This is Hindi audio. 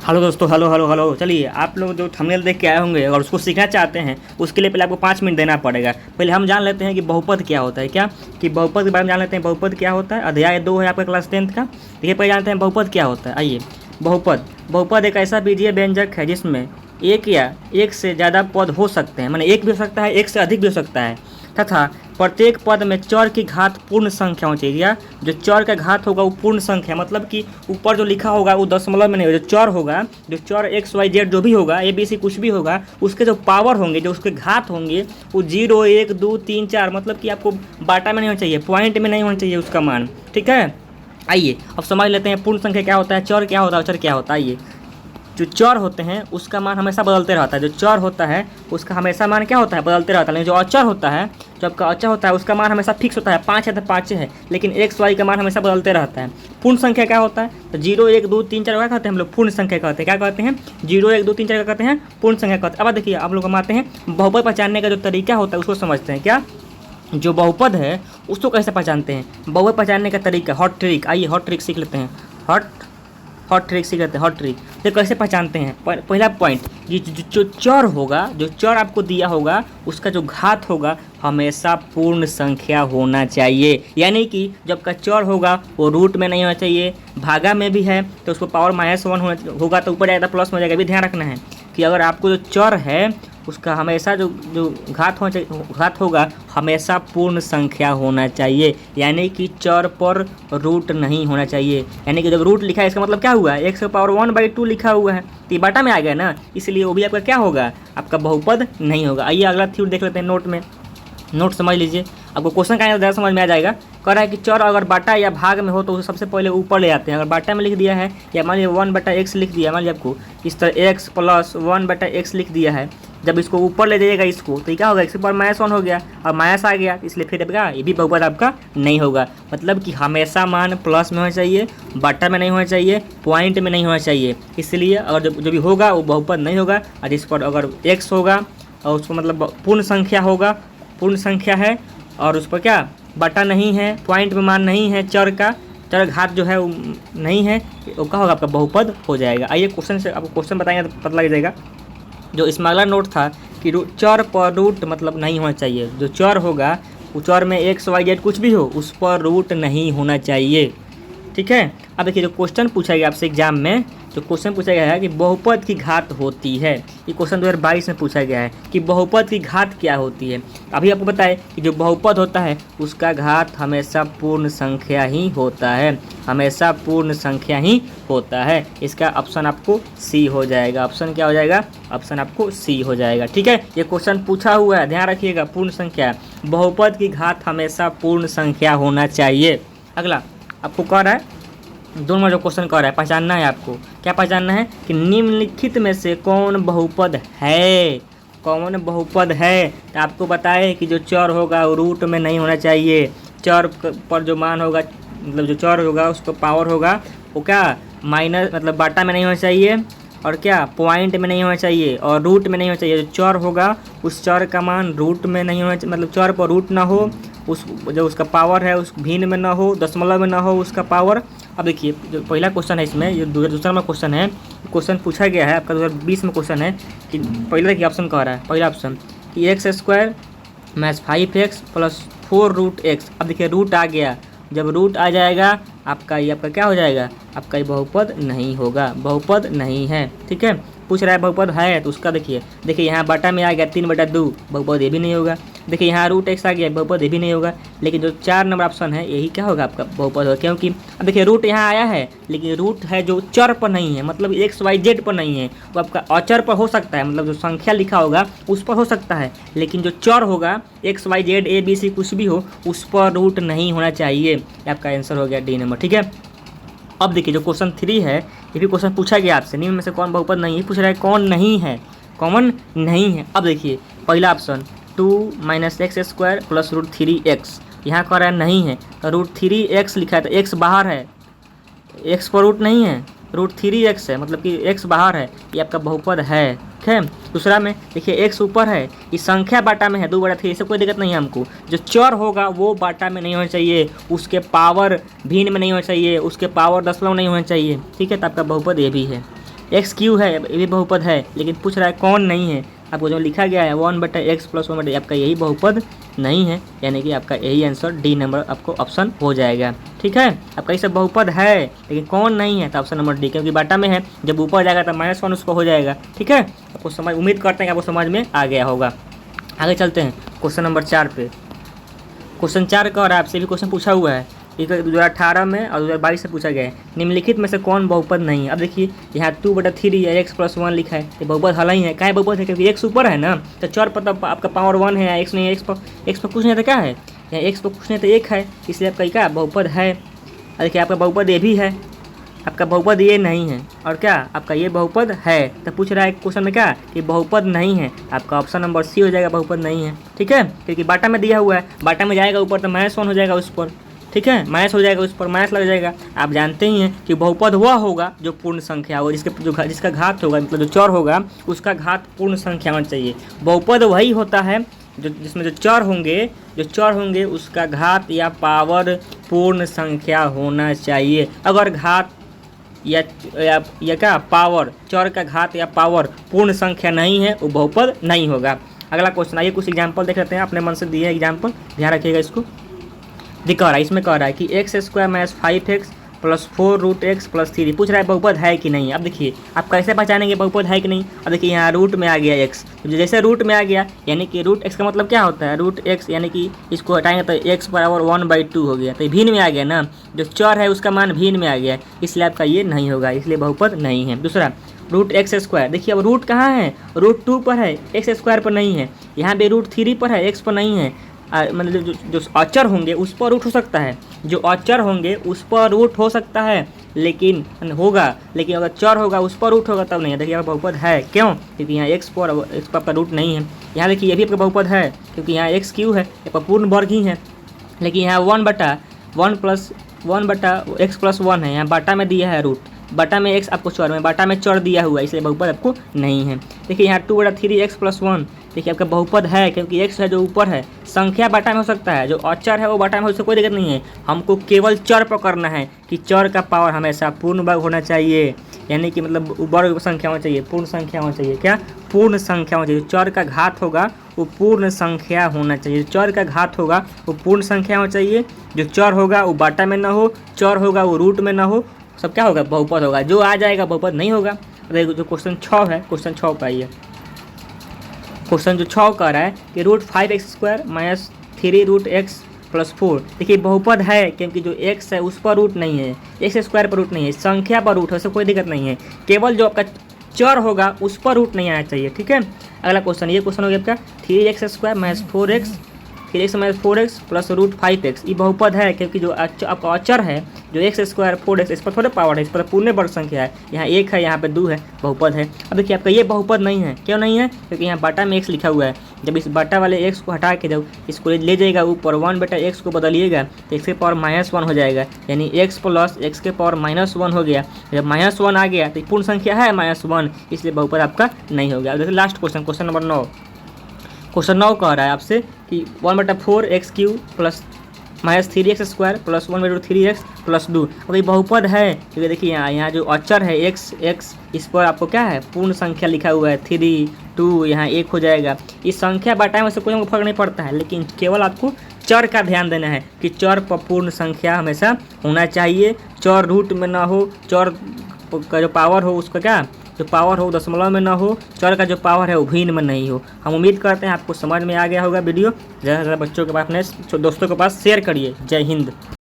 हेलो दोस्तों, हेलो हेलो हेलो। चलिए, आप लोग जो थंबनेल देख के आए होंगे अगर उसको सीखना चाहते हैं उसके लिए पहले आपको 5 मिनट देना पड़ेगा। पहले हम जान लेते हैं कि बहुपद क्या होता है। क्या कि बहुपद के बारे में जान लेते हैं। बहुपद क्या होता है, अध्याय 2 है आपका क्लास 10th का। देखिए, पहले जानते हैं बहुपद क्या होता है। आइए, बहुपद बहुपद एक ऐसा बीजीय व्यंजक है जिसमें एक या एक से ज़्यादा पद हो सकते हैं। माने एक भी हो सकता है, एक से अधिक भी हो सकता है, तथा प्रत्येक पद में चर की घात पूर्ण संख्या होनी चाहिए। या जो चर का घात होगा वो पूर्ण संख्या, मतलब कि ऊपर जो लिखा होगा वो दशमलव में नहीं होगा। जो चर होगा, जो चर एक्स वाई जेड जो भी होगा, ए बी सी कुछ भी होगा, उसके जो पावर होंगे, जो उसके घात होंगे, वो 0 1 2 3 4, मतलब कि आपको बाटा में नहीं होना चाहिए, पॉइंट में नहीं होना चाहिए उसका मान। ठीक है, आइए अब समझ लेते हैं पूर्ण संख्या क्या होता है, चर क्या होता है, अचर क्या होता है। आइए, जो चर होते हैं उसका मान हमेशा बदलते रहता है। जो चर होता है उसका हमेशा मान क्या होता है, बदलते रहता है। लेकिन जो अचर होता है, जो आपका अचर होता है उसका मान हमेशा फिक्स होता है, 5 है तो 5 है, लेकिन एक्स वाई का मान हमेशा बदलते रहता है। पूर्ण संख्या क्या होता है, तो 0 1 2 3 4 क्या कहते हैं हम लोग, पूर्ण संख्या कहते हैं। क्या कहते हैं, 0 1 2 3 4 क्या कहते हैं, पूर्ण संख्या कहते हैं। अब देखिए, आप लोग हम आते हैं बहुपद पहचानने का जो तरीका होता है उसको समझते हैं। क्या, जो बहुपद है उसको कैसे पहचानते हैं, बहुपद पहचानने का तरीका, हॉट ट्रिक। आइए हॉट ट्रिक सीख लेते हैं। हॉट हॉट ट्रिक सीख लेते हैं। हॉट ट्रिक तो कैसे पहचानते हैं। पहला पॉइंट, ये जो चर होगा, जो चर आपको दिया होगा उसका जो घात होगा हमेशा पूर्ण संख्या होना चाहिए। यानी कि जब का चर होगा वो रूट में नहीं होना चाहिए, भागा में भी है तो उसको पावर -1 होगा तो ऊपर जाएगा प्लस में जाएगा। भी ध्यान रखना है कि अगर आपको जो चर है उसका हमेशा जो जो घात होना चाहिए, घात होगा हमेशा पूर्ण संख्या होना चाहिए। यानी कि चर पर रूट नहीं होना चाहिए। यानी कि जब रूट लिखा है इसका मतलब क्या हुआ, x की पावर 1/2 लिखा हुआ है तो ये बाटा में आ गया ना, इसलिए वो भी आपका क्या होगा, आपका बहुपद नहीं होगा। आइए अगला थ्योरी देख लेते हैं। नोट में, नोट समझ लीजिए, आपको क्वेश्चन का ज़्यादा समझ में आ जाएगा। कह रहा है कि चर अगर बाटा या भाग में हो तो उसे सबसे पहले ऊपर ले आते हैं। अगर बाटा में लिख दिया है या मान लीजिए 1/x लिख दिया, मान लीजिए आपको इस तरह x + 1/x लिख दिया है, जब इसको ऊपर ले जाइएगा इसको तो क्या होगा, x पर -1 हो गया और माइनस आ गया, इसलिए फिर आपका ये भी बहुपद आपका नहीं होगा। मतलब कि हमेशा मान प्लस में होना चाहिए, बाटा में नहीं होना चाहिए, पॉइंट में नहीं होना चाहिए। इसलिए अगर जो भी होगा वो बहुपद नहीं होगा। और इस पर अगर x होगा और उसको मतलब पूर्ण संख्या होगा, पूर्ण संख्या है और उस पर क्या बटा नहीं है, पॉइंट में मान नहीं है, चर का चर घात जो है वो नहीं है, वो क्या होगा, आपका बहुपद हो जाएगा। आइए क्वेश्चन से आपको क्वेश्चन बताएंगे तो पता लग जाएगा। जो इसमें अगला नोट था कि चर पर रूट मतलब नहीं होना चाहिए। जो चर होगा वो चर में एक्स वाई जेड कुछ भी हो उस पर रूट नहीं होना चाहिए। ठीक है, अब देखिए जो क्वेश्चन पूछा गया आपसे एग्जाम में, जो क्वेश्चन पूछा गया है कि बहुपद की घात होती है, ये क्वेश्चन 2022 में पूछा गया है कि बहुपद की घात क्या होती है। अभी आपको बताएं कि जो बहुपद होता है उसका घात हमेशा पूर्ण संख्या ही होता है, हमेशा पूर्ण संख्या ही होता है। इसका ऑप्शन आपको सी हो जाएगा। ऑप्शन क्या हो जाएगा, ऑप्शन आपको सी हो जाएगा। ठीक है, ये क्वेश्चन पूछा हुआ है, ध्यान रखिएगा। पूर्ण संख्या, बहुपद की घात हमेशा पूर्ण संख्या होना चाहिए। अगला आपको कह रहा है, दोनों में जो क्वेश्चन कर रहा है पहचानना है आपको। क्या पहचानना है कि निम्नलिखित में से कौन बहुपद है, कौन बहुपद है। तो आपको बताए कि जो चर होगा वो रूट में नहीं होना चाहिए, चर पर जो मान होगा, मतलब जो चर होगा उसको पावर होगा वो क्या माइनस, मतलब बाटा में नहीं होना चाहिए, और क्या पॉइंट में नहीं होना चाहिए, और रूट में नहीं होना चाहिए। जो चर होगा उस चर का मान रूट में नहीं होना चाहिए, मतलब चर पर रूट ना हो, उस जो उसका पावर है उस भिन्न में ना हो, दशमलव में ना हो उसका पावर। अब देखिए जो पहला क्वेश्चन है इसमें, ये दूसरा में क्वेश्चन है, क्वेश्चन पूछा गया है आपका 2020 में क्वेश्चन है कि पहले देखिए ऑप्शन कह रहा है, पहला ऑप्शन कि x² - 5x + 4√x। अब देखिए रूट आ गया, जब रूट आ जाएगा आपका ये आपका क्या हो जाएगा, आपका ये बहुपद नहीं होगा, बहुपद नहीं है। ठीक है, पूछ रहा है बहुपद है तो उसका देखिए यहाँ बाटा में आ गया 3/2, बहुपद ये भी नहीं होगा। देखिए यहाँ √x आ गया, बहुपद ये भी नहीं होगा। लेकिन जो 4 नंबर ऑप्शन है यही क्या होगा, आपका बहुपद होगा। क्योंकि अब देखिए रूट यहाँ आया है लेकिन रूट है जो चर पर नहीं है, मतलब एक्स वाई जेड पर नहीं है, वो आपका अचर पर हो सकता है, मतलब जो संख्या लिखा होगा उस पर हो सकता है। लेकिन जो चर होगा x y z a b c कुछ भी हो उस पर रूट नहीं होना चाहिए। आपका आंसर हो गया डी नंबर। ठीक है, अब देखिए जो क्वेश्चन 3 है ये भी क्वेश्चन पूछा गया आपसे, निम्न में से कौन बहुपद नहीं है, पूछ रहा है कौन नहीं है, कॉमन नहीं है। अब देखिए पहला ऑप्शन 2 - x² + √3x, यहाँ कह रहा है नहीं है तो √3x लिखा है तो x बाहर है, x पर रूट नहीं है, √3x है, मतलब कि x बाहर है, ये आपका बहुपद है। ठीक है, दूसरा में देखिए x ऊपर है, ये संख्या बाटा में है 2/3, इससे कोई दिक्कत नहीं है हमको। जो चर होगा वो बाटा में नहीं होना चाहिए, उसके पावर भिन्न में नहीं होना चाहिए, उसके पावर दशमलव नहीं होना चाहिए। ठीक है, तो आपका बहुपद ये भी है। एक्स क्यू है, ये भी बहुपद है, लेकिन पूछ रहा है कौन नहीं है। आपको जो लिखा गया है 1/x + 1/, आपका यही बहुपद नहीं है, यानी कि आपका यही आंसर डी नंबर आपको ऑप्शन हो जाएगा। ठीक है, आपका ये सब बहुपद है लेकिन कौन नहीं है, तो ऑप्शन नंबर डी, क्योंकि बाटा में है, जब ऊपर जाएगा तो -1 उसको हो जाएगा। ठीक है, आपको समझ, उम्मीद करते हैं कि आपको समझ में आ गया होगा। आगे चलते हैं क्वेश्चन नंबर 4 पे। क्वेश्चन 4 का और आपसे भी क्वेश्चन पूछा हुआ है, ये 2018 में और 2022 से पूछा गया है। निम्नलिखित में से कौन बहुपद नहीं है। अब देखिए यहाँ 2/3 या x + 1 लिखा है, ये बहुपद हल ही है। क्या है बहुपद है, क्योंकि x ऊपर है ना, तो 4 पर तो आपका पावर 1 है, x नहीं है, x पर कुछ नहीं, तो क्या है, यहाँ x पर कुछ नहीं तो 1 है, इसलिए आपका क्या बहुपद है। और देखिए आपका बहुपद ये भी है, आपका बहुपद ये नहीं है, और क्या आपका ये बहुपद है। तो पूछ रहा है क्वेश्चन में क्या कि बहुपद नहीं है, आपका ऑप्शन नंबर सी हो जाएगा, बहुपद नहीं है। ठीक है, क्योंकि बाटा में दिया हुआ है, बाटा में जाएगा ऊपर तो -1 हो जाएगा उस पर। ठीक है, माइनस हो जाएगा, उस पर माइनस लग जाएगा। आप जानते ही हैं कि बहुपद वह होगा जो पूर्ण संख्या होगा, जिसका घात होगा, मतलब जो चर होगा उसका घात पूर्ण संख्या होना चाहिए। बहुपद वही होता है जिसमें जो चर होंगे उसका घात या पावर पूर्ण संख्या होना चाहिए। अगर घात या क्या पावर, चर का घात या पावर पूर्ण संख्या नहीं है, वो बहुपद नहीं होगा। अगला क्वेश्चन, आइए कुछ एग्जाम्पल देख लेते हैं, अपने मन से दिए एग्जाम्पल, ध्यान रखिएगा इसको। दिखा रहा है, इसमें कह रहा है कि x² - 5x + 4√x + 3 पूछ रहा है बहुपद है कि नहीं। अब देखिए आप कैसे पहचानेंगे बहुपद है कि नहीं। अब देखिए यहाँ रूट में आ गया x, जैसे रूट में आ गया यानी कि √x का मतलब क्या होता है, √x यानी कि इसको हटाएंगे तो x = 1/2 हो गया, तो भिन्न में आ गया ना, जो चर है उसका मान भिन्न में आ गया, इसलिए आपका ये नहीं होगा, इसलिए बहुपद नहीं है। दूसरा √x², देखिए अब रूट कहाँ है, √2 पर है, x² पर नहीं है, यहाँ पे √3 पर है, x पर नहीं है। मतलब जो अचर होंगे उस पर रूट हो सकता है, जो अचर होंगे उस पर रूट हो सकता है, लेकिन अगर चर होगा उस पर रूट होगा तब नहीं है। देखिए यहाँ बहुपद है, क्यों, क्योंकि यहाँ x पर आपका रूट नहीं है। यहाँ देखिए ये भी आपका बहुपद है, क्योंकि यहाँ x क्यू है, आपका पूर्ण वर्ग ही है, लेकिन यहाँ 1/x + 1 है, यहाँ बाटा में दिया है रूट, बाटा में x आपको चर में, बाटा में चर दिया हुआ है, इसलिए बहुपद आपको नहीं है। देखिए यहाँ 2/3x + 1, देखिए आपका बहुपद है, क्योंकि x है जो ऊपर है, संख्या बाटा में हो सकता है, जो अचर है वो बाटा में हो, उससे कोई दिक्कत नहीं है। हमको केवल चर पकड़ना है कि चर का पावर हमेशा पूर्ण वर्ग होना चाहिए, यानी कि मतलब वर्ग संख्या होना चाहिए, पूर्ण संख्या होना चाहिए। क्या, पूर्ण संख्या होना चाहिए। चर का घात होगा वो पूर्ण संख्या होना चाहिए, चर का घात होगा वो पूर्ण संख्या होना चाहिए। जो चर होगा वो बाटा में ना हो, चर होगा वो रूट में ना हो, सब क्या होगा, बहुपद होगा। जो आ जाएगा बहुपद नहीं होगा। जो क्वेश्चन 6 है, क्वेश्चन 6 पे आइए। क्वेश्चन जो 6 कह रहा है कि √5x² - 3√x + 4, देखिए बहुपद है, क्योंकि जो x है उस पर रूट नहीं है, x² पर रूट नहीं है, संख्या पर रूट है, उससे कोई दिक्कत नहीं है, केवल जो आपका चर होगा उस पर रूट नहीं आना चाहिए। ठीक है, अगला क्वेश्चन, ये क्वेश्चन हो गया आपका 3x² - 4x 3x - 4x + √5x, ये बहुपद है, क्योंकि जो आपका अचर है जो x² 4x, इस पर थोड़े पावर है, इस पर पूर्ण वर्ग संख्या है, यहाँ 1 है, यहाँ पे 2 है, बहुपद है। अब देखिए आपका ये बहुपद नहीं है, क्यों नहीं है, क्योंकि यहाँ बाटा में x लिखा हुआ है। जब इस बाटा वाले x को हटा के जब इसको ले जाएगा ऊपर, 1/x को बदलिएगा तो x के पावर -1 हो जाएगा, यानी x + x के पावर -1 हो गया। जब -1 आ गया तो पूर्ण संख्या है -1, इसलिए बहुपद आपका नहीं हो गया। अब देखिए last question, question number 9। Question 9 कह रहा है आपसे कि 1/4x³ + -3x² + 1/3x + 2, अब ये बहुपद है, क्योंकि देखिए यहाँ जो अचर है x, इस पर आपको क्या है, पूर्ण संख्या लिखा हुआ है, 3 2, यहाँ 1 हो जाएगा। इस संख्या बाटा में से कोई फर्क नहीं पड़ता है, लेकिन केवल आपको चर का ध्यान देना है कि चर पर पूर्ण संख्या हमेशा होना चाहिए, चर रूट में ना हो, चर का जो पावर हो उसका क्या, जो पावर हो दशमलव में ना हो, चर का जो पावर है वो भिन्न में नहीं हो। हम उम्मीद करते हैं आपको समझ में आ गया होगा वीडियो। ज़्यादा से ज़्यादा बच्चों के पास, अपने दोस्तों के पास शेयर करिए। जय हिंद।